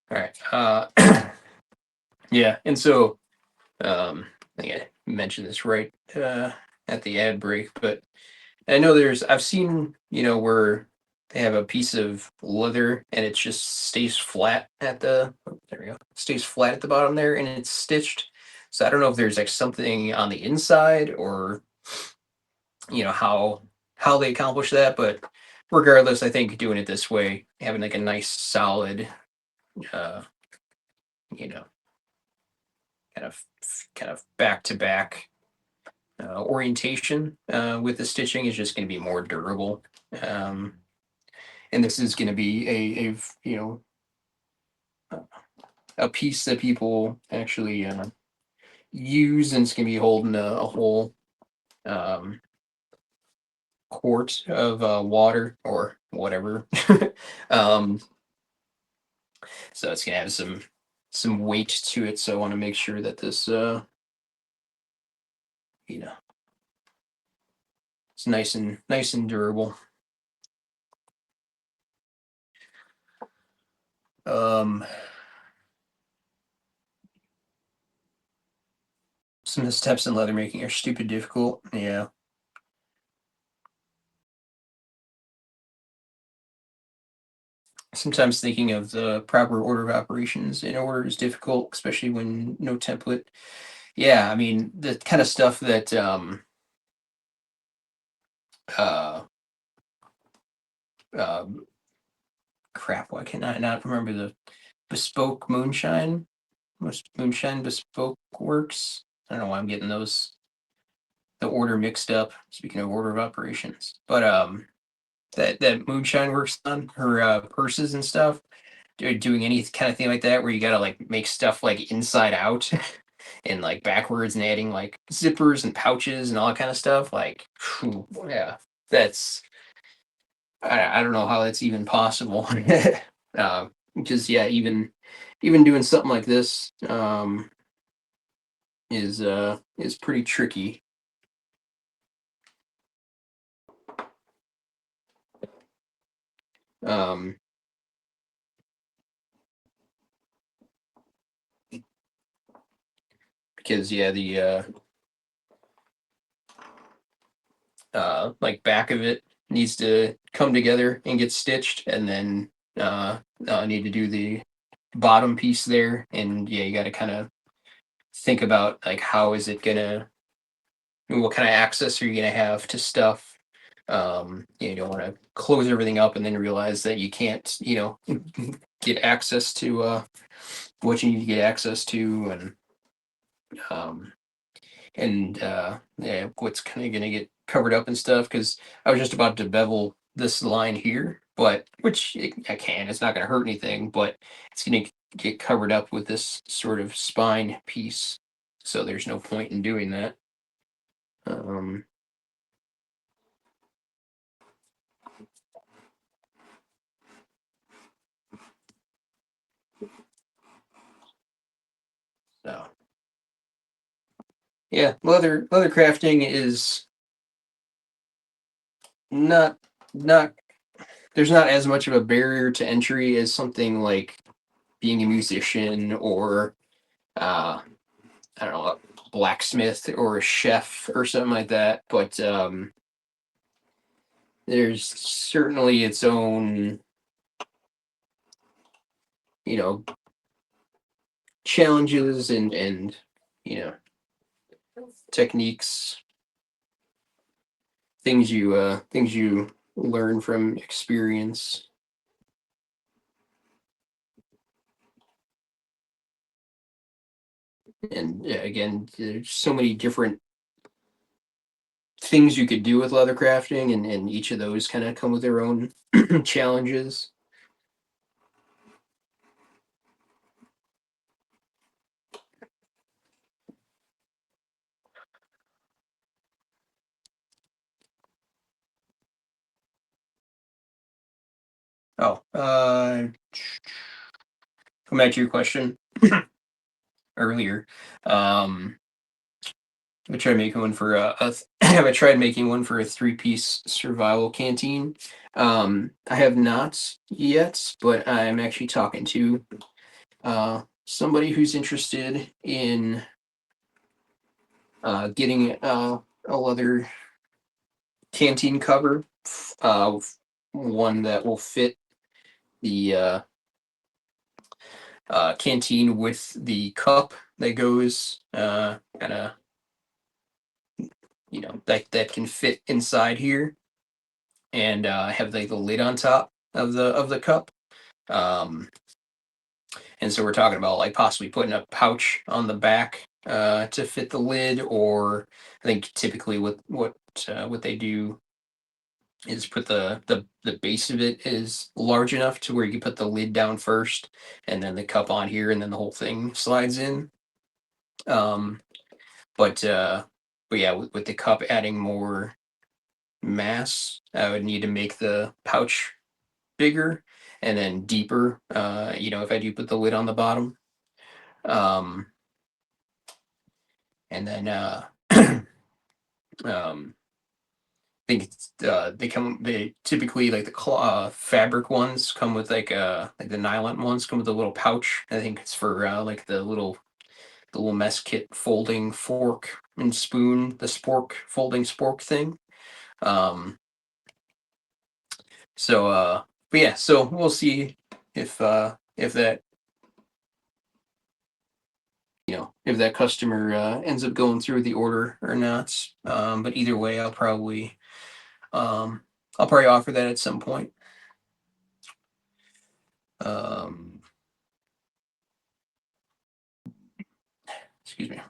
All right. Yeah, and so I think I mentioned this right at the ad break, but I know I've seen, where they have a piece of leather and it just stays flat at there we go, stays flat at the bottom there and it's stitched. So I don't know if there's like something on the inside or, how they accomplish that, but regardless, I think doing it this way, having like a nice solid, uh, you know, kind of back to back orientation with the stitching is just going to be more durable. Um, and this is going to be a piece that people actually use, and it's going to be holding a whole um, quart of water or whatever. um, so it's going to have some weight to it. So I want to make sure that this you know it's nice and durable. Um, some of the steps in leather making are stupid difficult. Yeah. Sometimes thinking of the proper order of operations in order is difficult, especially when no template. Yeah, I mean the kind of stuff that uh um crap, why can I not remember the bespoke moonshine? Moonshine bespoke works. I don't know why I'm getting the order mixed up. Speaking of order of operations. But that moonshine works on her purses and stuff. Doing any kind of thing like that where you gotta like make stuff like inside out and like backwards and adding like zippers and pouches and all that kind of stuff. Like, phew, yeah, that's I don't know how that's even possible. Because yeah, even doing something like this is pretty tricky. Um, because yeah, the like back of it needs to come together and get stitched, and then need to do the bottom piece there, and yeah, you got to kind of think about like how is it gonna, what kind of access are you gonna have to stuff. You don't want to close everything up and then realize that you can't, get access to what you need to get access to, um, and yeah, what's kind of gonna get covered up and stuff. Because I was just about to bevel this line here, but I can. It's not gonna hurt anything, but it's gonna get covered up with this sort of spine piece. So there's no point in doing that. Um, so yeah, leather crafting is not not there's not as much of a barrier to entry as something like being a musician or uh I don't know, a blacksmith or a chef or something like that. But there's certainly its own, you know, challenges and you know techniques, things you learn from experience. And yeah, again, there's so many different things you could do with leather crafting, and each of those kind of come with their own challenges. Oh, come back to your question earlier. Um, I tried making one for I tried making one for a three-piece survival canteen. I have not yet, but I'm actually talking to somebody who's interested in getting a leather canteen cover, uh, one that will fit the canteen with the cup that goes kind of, that can fit inside here, and have like the lid on top of the cup. Um, and so we're talking about like possibly putting a pouch on the back to fit the lid, or I think typically what they do is put the base of it is large enough to where you can put the lid down first, and then the cup on here, and then the whole thing slides in. Um, but yeah, with the cup adding more mass, I would need to make the pouch bigger and then deeper. If I do put the lid on the bottom, um, and then um, I think they typically like the fabric ones come with like the nylon ones come with a little pouch. I think it's for like the little mess kit folding fork and spoon, the spork folding spork thing. Um, but yeah, so we'll see if that if that customer ends up going through the order or not. But either way, um, I'll probably offer that at some point. Um, Excuse me.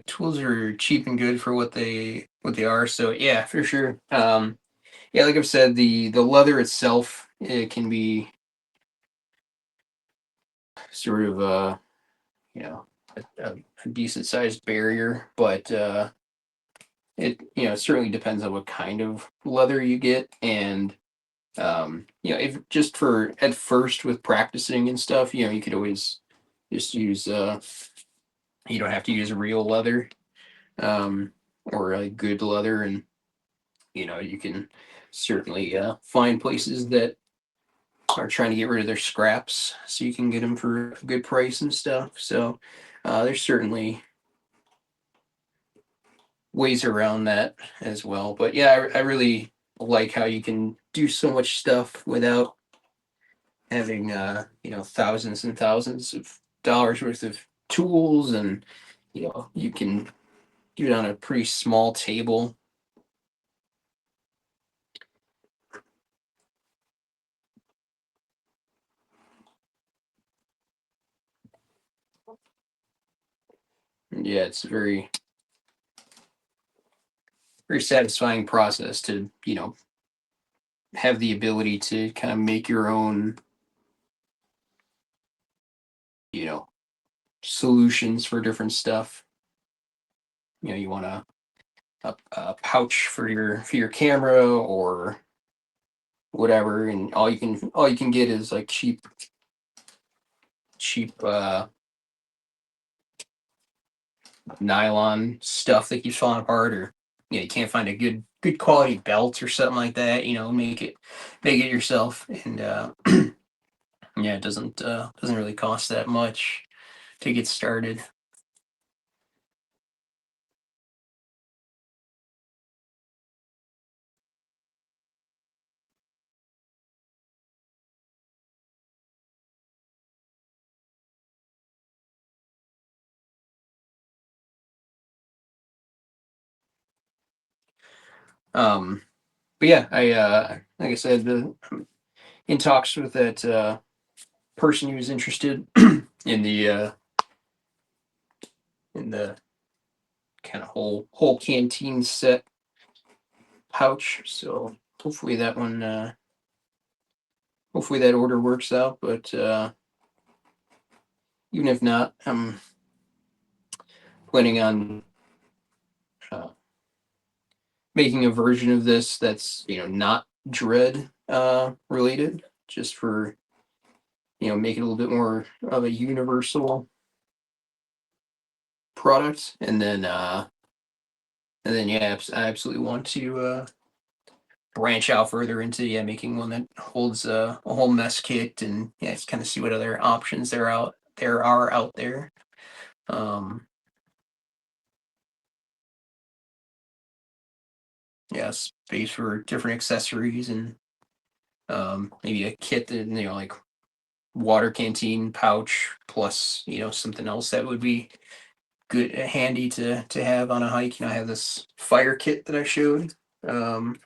Tools are cheap and good for what they are. So yeah, for sure. Yeah, like I've said, the leather itself, it can be sort of you know a decent sized barrier, but it certainly depends on what kind of leather you get, and if just for at first with practicing and stuff, you could always just use you don't have to use real leather, um or like good leather, and you can certainly find places that are trying to get rid of their scraps so you can get them for a good price and stuff. So there's certainly ways around that as well. But yeah, I really like how you can do so much stuff without having thousands and thousands of dollars worth of tools, and you can do it on a pretty small table. Yeah, it's a very satisfying process to have the ability to kind of make your own you know solutions for different stuff. You want a pouch for your camera or whatever, and all you can get is like cheap nylon stuff that keeps falling apart, or you can't find a good quality belt or something like that. Make it yourself, and yeah, it doesn't really cost that much to get started. um but yeah, I like I said, in talks with that person who's interested in the kind of whole canteen set pouch. So hopefully that one, hopefully that order works out. But even if not, I'm planning on uh, making a version of this that's not dread related, just for make it a little bit more of a universal product. And then yeah, I absolutely want to branch out further into making one that holds a whole mess kit, and just kind of see what other options there are out there. Um, yeah, space for different accessories, and maybe a kit that like water canteen pouch plus something else that would be good handy to have on a hike. I have this fire kit that I showed. Um,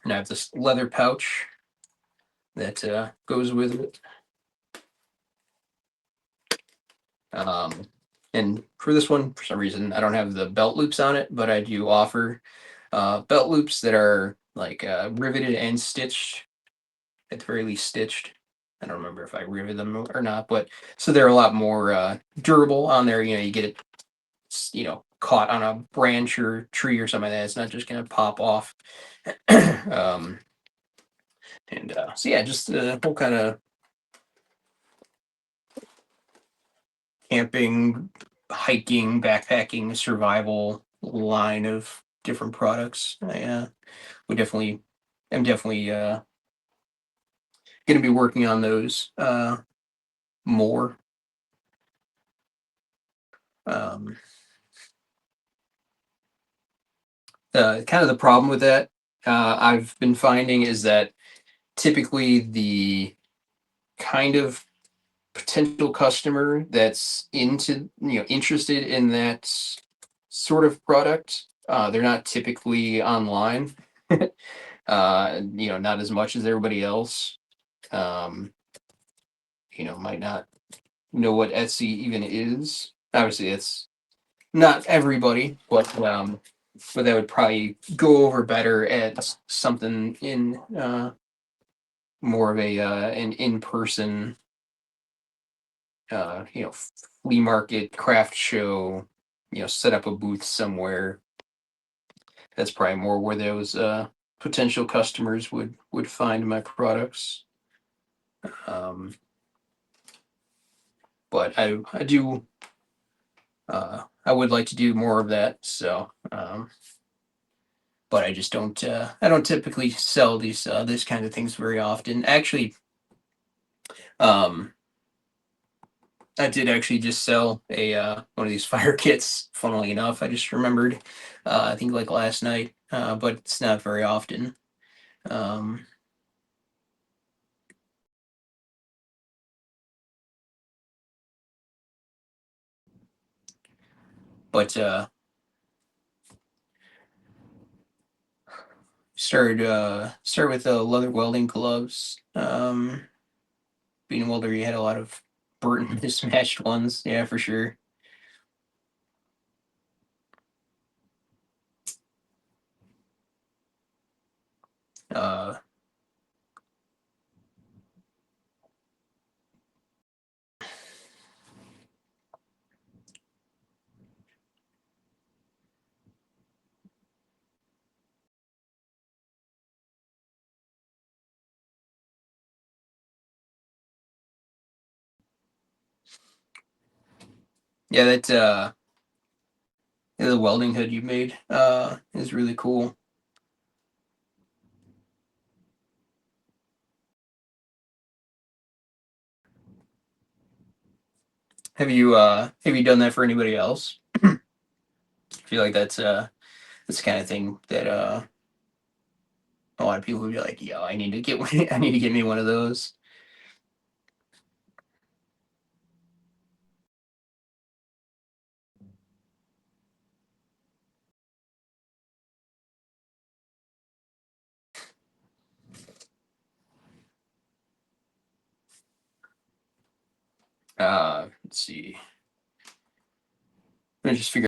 and I have this leather pouch that goes with it. Um, and for this one, for some reason, I don't have the belt loops on it, but I do offer belt loops that are like riveted and stitched, at the very least stitched. I don't remember if I riveted them or not, but so they're a lot more durable on there. You get it, caught on a branch or tree or something like that. It's not just gonna pop off. um, and so yeah, just the whole kind of camping, hiking, backpacking, survival line of different products. We definitely am definitely going to be working on those more. Um, Kind of the problem with that I've been finding is that typically the kind of potential customer that's interested in that sort of product, they're not typically online. Not as much as everybody else. Um, might not know what Etsy even is. Obviously, it's not everybody, but that would probably go over better at something in more of a an in-person flea market, craft show, set up a booth somewhere. That's probably more where those potential customers would find my products. Um, but I do I would like to do more of that. So, but I just don't typically sell this kind of things very often. Actually, um, I did actually just sell a one of these fire kits. Funnily enough, I just remembered. I think like last night, but it's not very often. Um, but start with leather welding gloves. Being a welder, you had a lot of burnt mismatched ones. Yeah, for sure. Uh, yeah, that the welding hood you made is really cool. Have you done that for anybody else? I feel like that's the kind of thing that a lot of people would be like, yo, I need to get I need to get me one of those. Let's see. Let me just figure